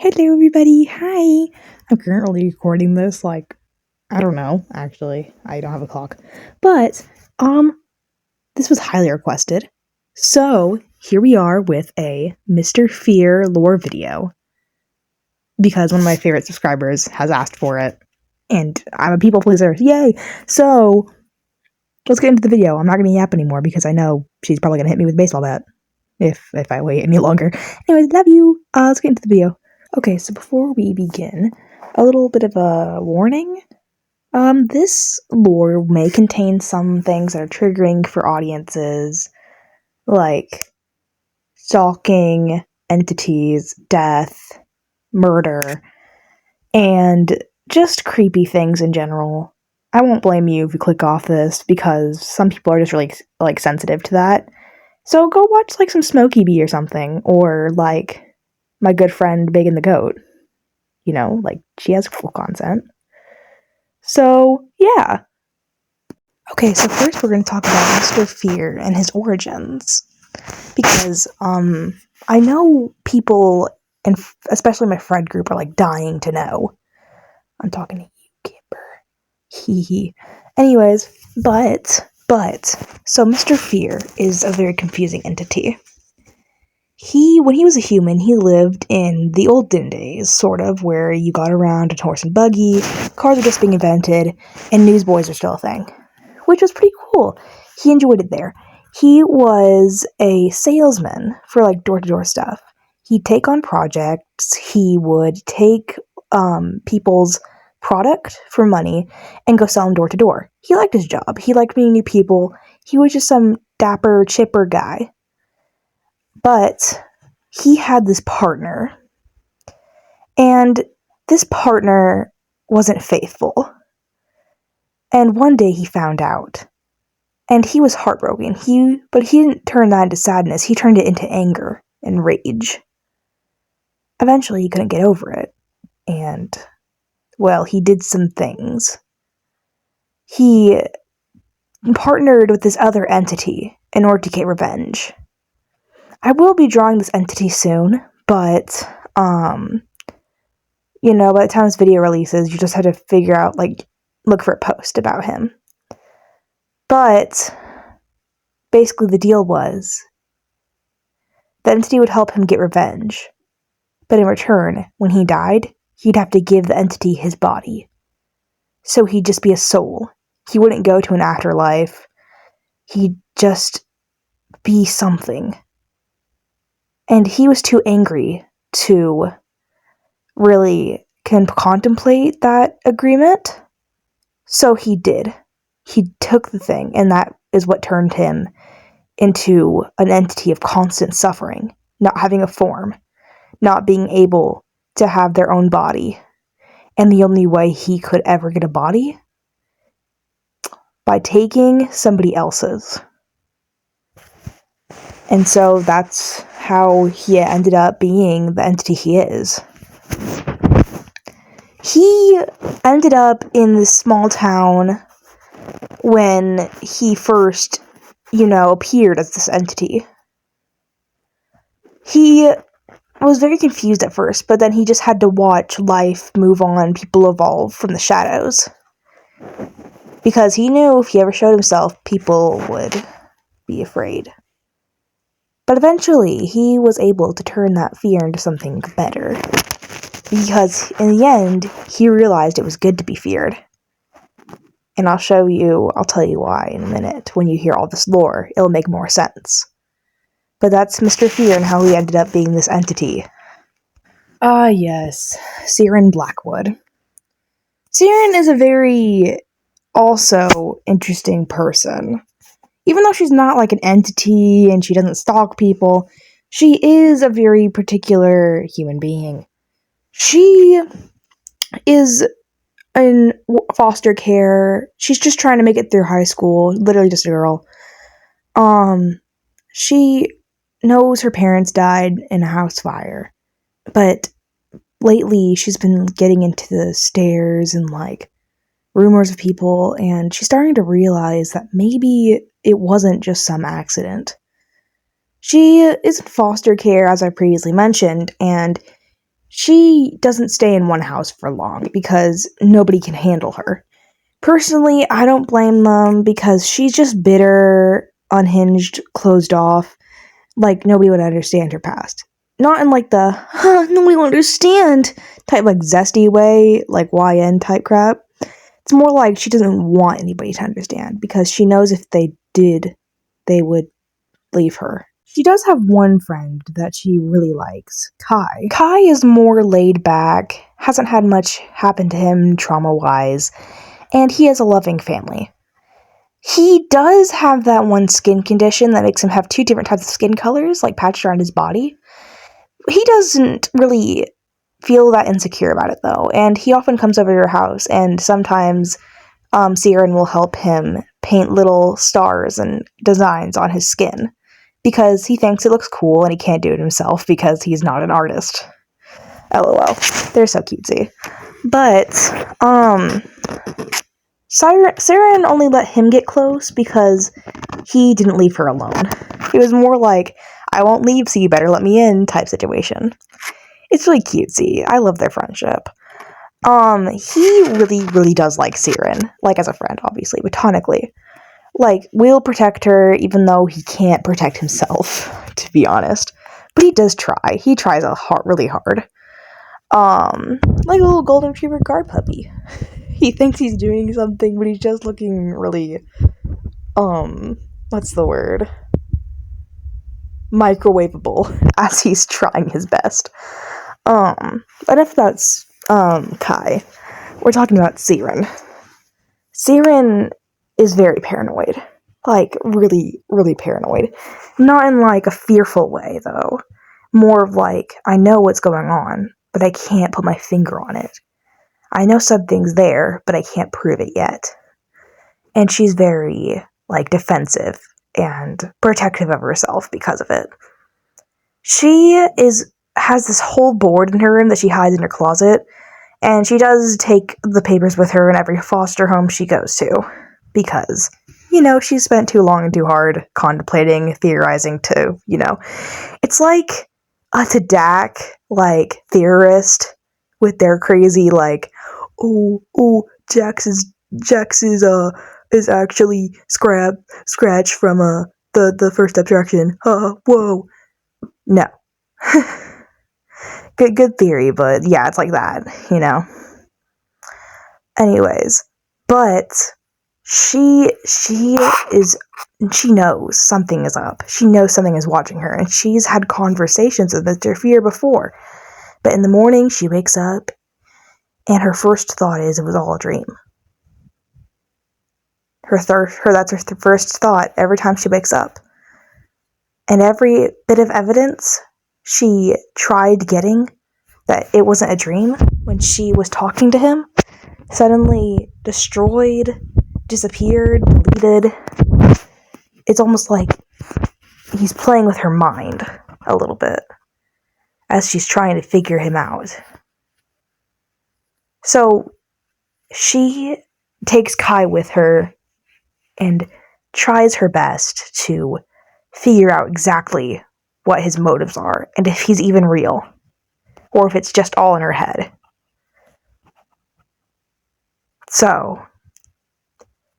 Hello, everybody. Hi. I'm currently recording this, I don't know, actually. I don't have a clock. But, this was highly requested. So, here we are with a Mr. Fear lore video. Because one of my favorite subscribers has asked for it. And I'm a people pleaser. Yay! So, let's get into the video. I'm not going to yap anymore because I know she's probably going to hit me with a baseball bat. If I wait any longer. Anyways, love you. Let's get into the video. Okay, so before we begin, a little bit of a warning. This lore may contain some things that are triggering for audiences, like stalking, entities, death, murder, and just creepy things in general. I won't blame you if you click off this because some people are just really sensitive to that. So go watch some Smokey Bee or something, or my good friend Big and the Goat. She has full content. So, yeah. Okay, so first we're going to talk about Mr. Fear and his origins. Because, I know people, and especially my friend group, are, dying to know. I'm talking to you, Kimber. Hee hee. Anyways, so Mr. Fear is a very confusing entity. When he was a human, he lived in the olden days, sort of, where you got around in horse and buggy, cars were just being invented, and newsboys were still a thing, which was pretty cool. He enjoyed it there. He was a salesman for, door-to-door stuff. He'd take on projects, he would take, people's product for money, and go sell them door-to-door. He liked his job. He liked meeting new people. He was just some dapper, chipper guy. But he had this partner, and this partner wasn't faithful. And one day he found out, and he was heartbroken. But he didn't turn that into sadness. He turned it into anger and rage. Eventually, he couldn't get over it, and, well, he did some things. He partnered with this other entity in order to get revenge. I will be drawing this entity soon, but, by the time this video releases, you just have to figure out, look for a post about him. But, basically the deal was, the entity would help him get revenge. But in return, when he died, he'd have to give the entity his body. So he'd just be a soul. He wouldn't go to an afterlife. He'd just be something. And he was too angry to really contemplate that agreement. So he did. He took the thing, and that is what turned him into an entity of constant suffering, not having a form, not being able to have their own body. And the only way he could ever get a body? By taking somebody else's. And so that's how he ended up being the entity he is. He ended up in this small town when he first, appeared as this entity. He was very confused at first, but then he just had to watch life move on, people evolve from the shadows. Because he knew if he ever showed himself, people would be afraid. But eventually, he was able to turn that fear into something better. Because in the end, he realized it was good to be feared. And I'll tell you why in a minute. When you hear all this lore, it'll make more sense. But that's Mr. Fear and how he ended up being this entity. Yes, Siren Blackwood. Siren is a very, also, interesting person. Even though she's not an entity and she doesn't stalk people, she is a very particular human being. She is in foster care. She's just trying to make it through high school. Literally just a girl. She knows her parents died in a house fire. But lately she's been getting into the stares and rumors of people, and she's starting to realize that maybe it wasn't just some accident. She is in foster care, as I previously mentioned, and she doesn't stay in one house for long because nobody can handle her. Personally, I don't blame them because she's just bitter, unhinged, closed off, like nobody would understand her past. Not in like the, nobody will understand type, like zesty way, like YN type crap. It's more like she doesn't want anybody to understand because she knows if they did, they would leave her. She does have one friend that she really likes, Kai. Kai is more laid back, hasn't had much happen to him trauma-wise, and he has a loving family. He does have that one skin condition that makes him have two different types of skin colors, like patched around his body. He doesn't really feel that insecure about it, though, and he often comes over to her house, and sometimes Siren will help him paint little stars and designs on his skin, because he thinks it looks cool and he can't do it himself because he's not an artist. LOL. They're so cutesy. But, Siren only let him get close because he didn't leave her alone. It was more like, I won't leave, so you better let me in type situation. It's really cutesy. I love their friendship. He really, really does like Siren. Like, as a friend, obviously, platonically. Like, will protect her, even though he can't protect himself, to be honest. But he does try. He tries really hard. Like a little golden retriever guard puppy. He thinks he's doing something, but he's just looking really, what's the word? Microwavable, as he's trying his best. But if that's, Kai, we're talking about Siren. Siren is very paranoid. Like, really, really paranoid. Not in, like, a fearful way, though. More of, like, I know what's going on, but I can't put my finger on it. I know something's there, but I can't prove it yet. And she's very, like, defensive and protective of herself because of it. She has this whole board in her room that she hides in her closet, and she does take the papers with her in every foster home she goes to, because, she spent too long and too hard contemplating, theorizing to, it's like a Tadak, like, theorist with their crazy, like, Jax is actually Scratch from, the first abstraction, whoa. No. Good theory, but yeah, it's like that, Anyways, but she knows something is up. She knows something is watching her, and she's had conversations with Mr. Fear before. But in the morning, she wakes up, and her first thought is it was all a dream. That's her first thought every time she wakes up. And every bit of evidence she tried getting that it wasn't a dream when she was talking to him suddenly destroyed, disappeared, deleted. It's almost like he's playing with her mind a little bit as she's trying to figure him out. So she takes Kai with her and tries her best to figure out exactly what his motives are and if he's even real or if it's just all in her head. So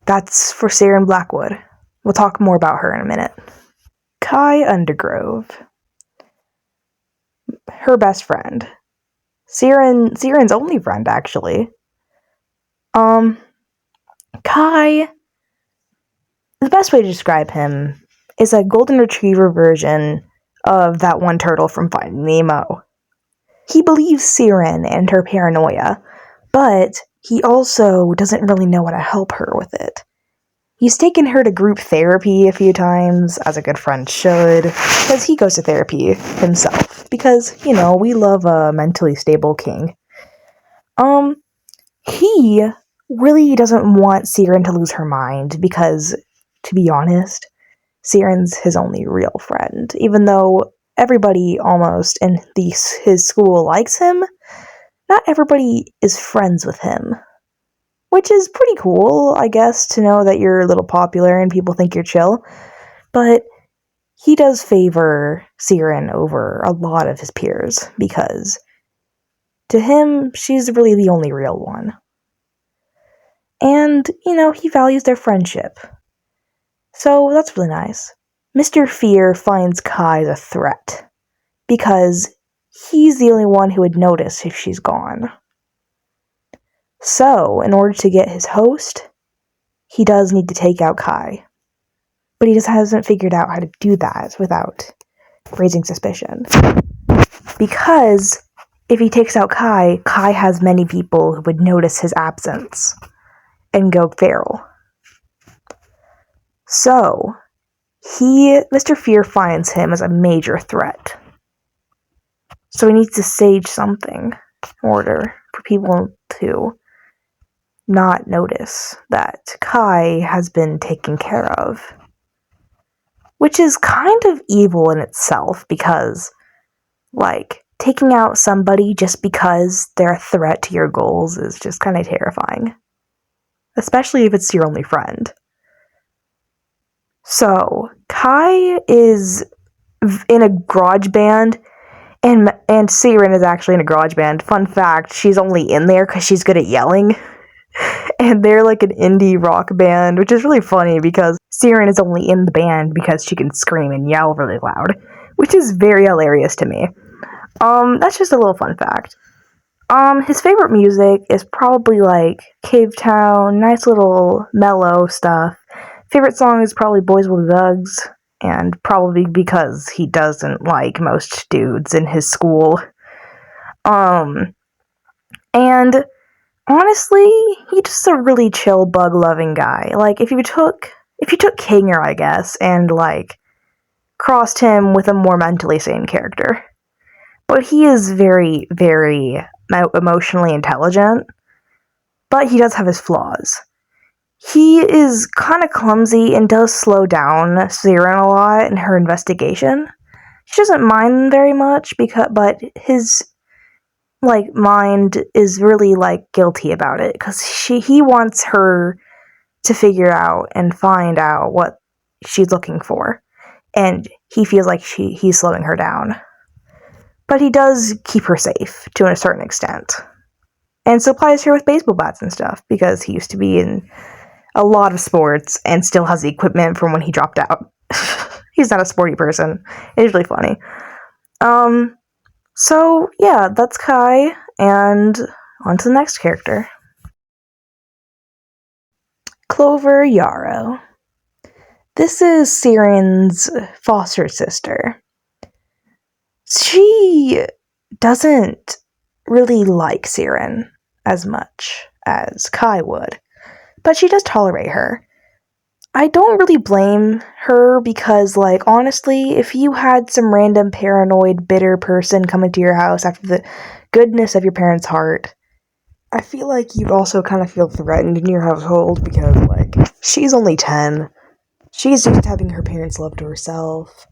that's for Siren Blackwood. We'll talk more about her in a minute. Kai Undergrove. Her best friend. Siren's only friend, actually. Kai, the best way to describe him is a golden retriever version of that one turtle from Finding Nemo. He believes Siren and her paranoia, but he also doesn't really know how to help her with it. He's taken her to group therapy a few times, as a good friend should, because he goes to therapy himself, because, we love a mentally stable king. He really doesn't want Siren to lose her mind, because, to be honest, Siren's his only real friend. Even though everybody almost in his school likes him, not everybody is friends with him. Which is pretty cool, I guess, to know that you're a little popular and people think you're chill. But he does favor Siren over a lot of his peers because to him, she's really the only real one. And, he values their friendship. So that's really nice. Mr. Fear finds Kai a threat, because he's the only one who would notice if she's gone. So, in order to get his host, he does need to take out Kai. But he just hasn't figured out how to do that without raising suspicion. Because if he takes out Kai, Kai has many people who would notice his absence and go feral. So, Mr. Fear finds him as a major threat. So he needs to stage something in order for people to not notice that Kai has been taken care of. Which is kind of evil in itself, because, taking out somebody just because they're a threat to your goals is just kind of terrifying. Especially if it's your only friend. So, Kai is in a garage band, and Siren is actually in a garage band. Fun fact, she's only in there because she's good at yelling. And they're like an indie rock band, which is really funny because Siren is only in the band because she can scream and yell really loud, which is very hilarious to me. That's just a little fun fact. His favorite music is probably Cave Town, nice little mellow stuff. Favorite song is probably Boys Will Be Bugs, and probably because he doesn't like most dudes in his school. And honestly, he's just a really chill, bug-loving guy. If you took Kinger, I guess, and, crossed him with a more mentally sane character. But he is very, very emotionally intelligent, but he does have his flaws. He is kind of clumsy and does slow down Siren a lot in her investigation. She doesn't mind them very much, but his mind is really guilty about it, because he wants her to figure out and find out what she's looking for, and he feels like he's slowing her down. But he does keep her safe to a certain extent, and supplies her with baseball bats and stuff, because he used to be in a lot of sports and still has the equipment from when he dropped out. He's not a sporty person. It's really funny. So, yeah, that's Kai, and on to the next character. Clover Yarrow. This is Siren's foster sister. She doesn't really like Siren as much as Kai would, but she does tolerate her. I don't really blame her, because, honestly, if you had some random paranoid, bitter person come into your house after the goodness of your parents' heart, I feel like you'd also kind of feel threatened in your household, because, she's only 10. She's used to having her parents love to herself.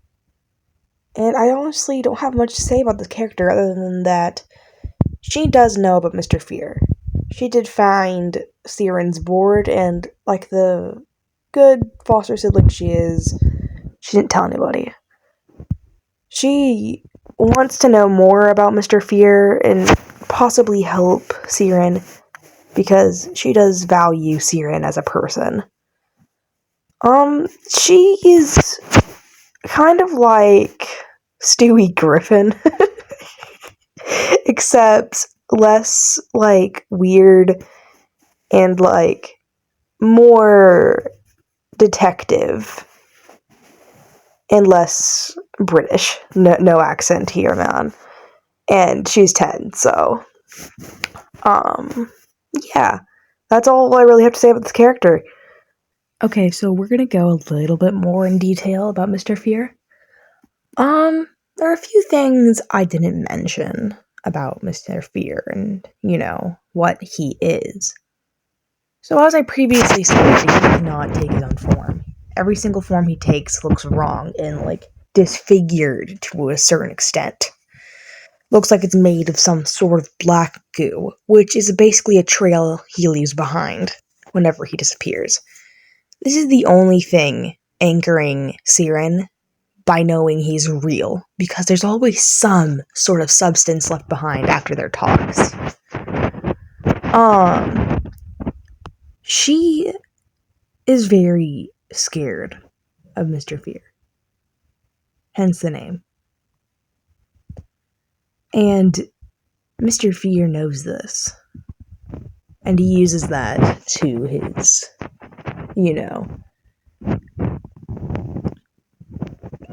And I honestly don't have much to say about this character other than that she does know about Mr. Fear. She did find Siren's board, and, the good foster sibling she is, she didn't tell anybody. She wants to know more about Mr. Fear and possibly help Siren, because she does value Siren as a person. She is kind of like Stewie Griffin, except less, weird and, more detective and less British. No accent here, man. And she's 10, so yeah, that's all I really have to say about this character. Okay, so we're gonna go a little bit more in detail about Mr. Fear. There are a few things I didn't mention about Mr. Fear and, what he is. So as I previously said, he cannot take his own form. Every single form he takes looks wrong and, disfigured to a certain extent. Looks like it's made of some sort of black goo, which is basically a trail he leaves behind whenever he disappears. This is the only thing anchoring Siren by knowing he's real, because there's always some sort of substance left behind after their talks. She is very scared of Mr. Fear. Hence the name. And Mr. Fear knows this. And he uses that to his,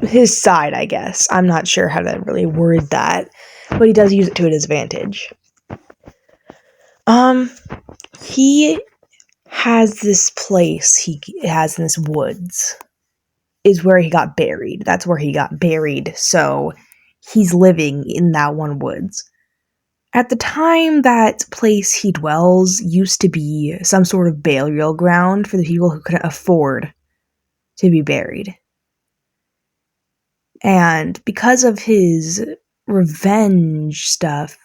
his side, I guess. I'm not sure how to really word that, but he does use it to his advantage. He has this place he has in this woods, is where he got buried. That's where he got buried, so he's living in that one woods. At the time, that place he dwells used to be some sort of burial ground for the people who couldn't afford to be buried. And because of his revenge stuff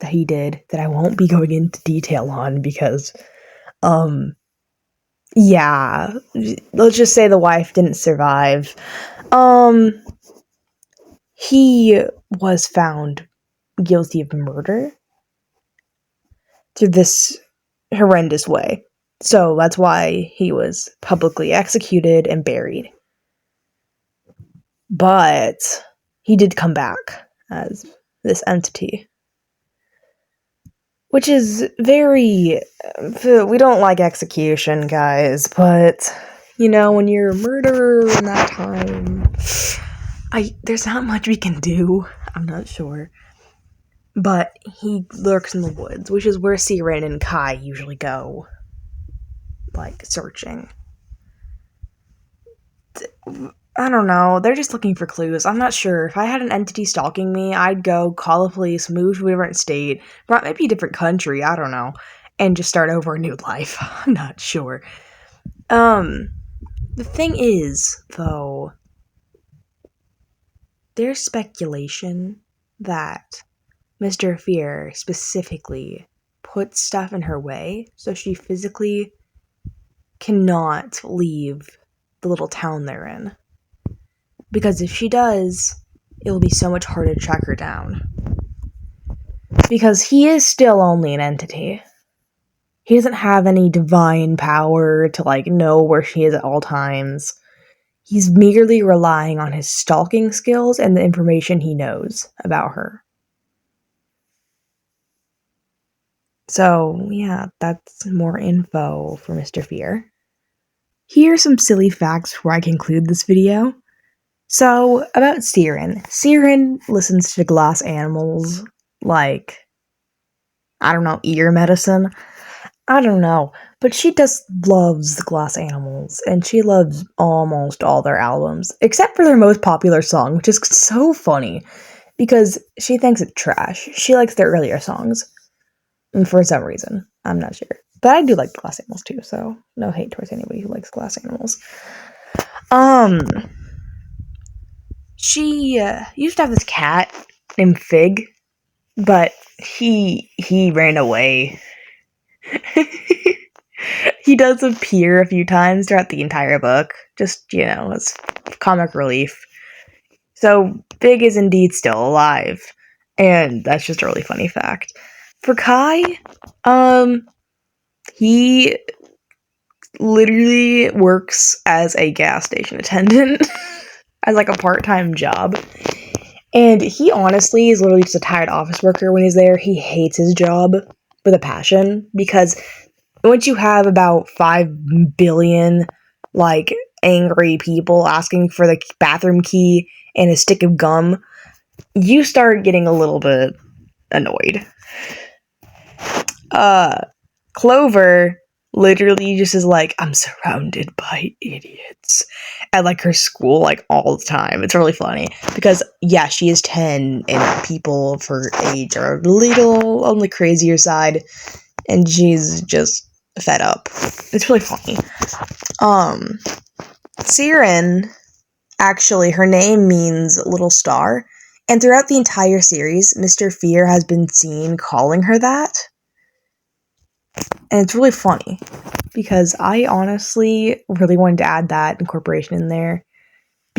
that he did, that I won't be going into detail on because, yeah, let's just say the wife didn't survive. He was found guilty of murder through this horrendous way. So that's why he was publicly executed and buried. But he did come back as this entity. Which is very... we don't like execution, guys, but, when you're a murderer in that time, there's not much we can do. I'm not sure. But he lurks in the woods, which is where Siren and Kai usually go, searching. I don't know, they're just looking for clues. I'm not sure. If I had an entity stalking me, I'd go call the police, move to a different state, maybe a different country, I don't know, and just start over a new life. I'm not sure. The thing is, though, there's speculation that Mr. Fear specifically puts stuff in her way, so she physically cannot leave the little town they're in. Because if she does, it will be so much harder to track her down. Because he is still only an entity. He doesn't have any divine power to, know where she is at all times. He's merely relying on his stalking skills and the information he knows about her. So, yeah, that's more info for Mr. Fear. Here are some silly facts before I conclude this video. So, about Siren. Siren listens to glass animals ear medicine. I don't know. But she just loves the glass animals, and she loves almost all their albums, except for their most popular song, which is so funny, because she thinks it's trash. She likes their earlier songs. And for some reason. I'm not sure. But I do like glass animals too, so no hate towards anybody who likes glass animals. She used to have this cat named Fig, but he ran away. He does appear a few times throughout the entire book, just, as comic relief. So Fig is indeed still alive, and that's just a really funny fact. For Kai, he literally works as a gas station attendant, as a part-time job. And he honestly is literally just a tired office worker when he's there. He hates his job with a passion, because once you have about 5 billion, angry people asking for the bathroom key and a stick of gum, you start getting a little bit annoyed. Clover literally just is I'm surrounded by idiots at her school all the time. It's really funny because she is 10 and people of her age are a little on the crazier side, and she's just fed up. It's really funny. Siren, actually, her name means little star, and throughout the entire series, Mr. Fear has been seen calling her that. And it's really funny, because I honestly really wanted to add that incorporation in there,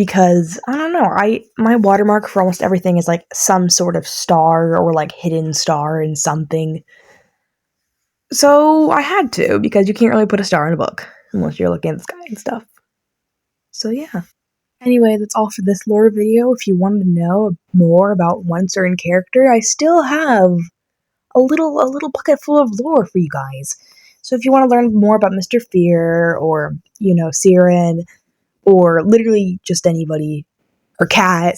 because I don't know, my watermark for almost everything is like some sort of star or like hidden star in something. So I had to, because you can't really put a star in a book unless you're looking at the sky and stuff. So yeah. Anyway, that's all for this lore video. If you wanted to know more about one certain character, I still have a little bucket full of lore for you guys. So if you want to learn more about Mr. Fear, or, Siren, or literally just anybody, or Cat,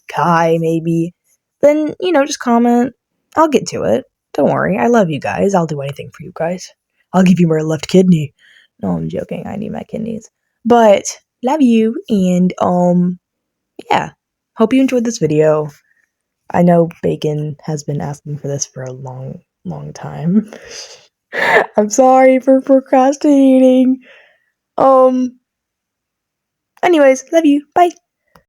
Kai maybe, then, just comment. I'll get to it. Don't worry. I love you guys. I'll do anything for you guys. I'll give you my left kidney. No, I'm joking. I need my kidneys. But love you, and yeah. Hope you enjoyed this video. I know Bacon has been asking for this for a long time. I'm sorry for procrastinating. Anyways, love you. Bye.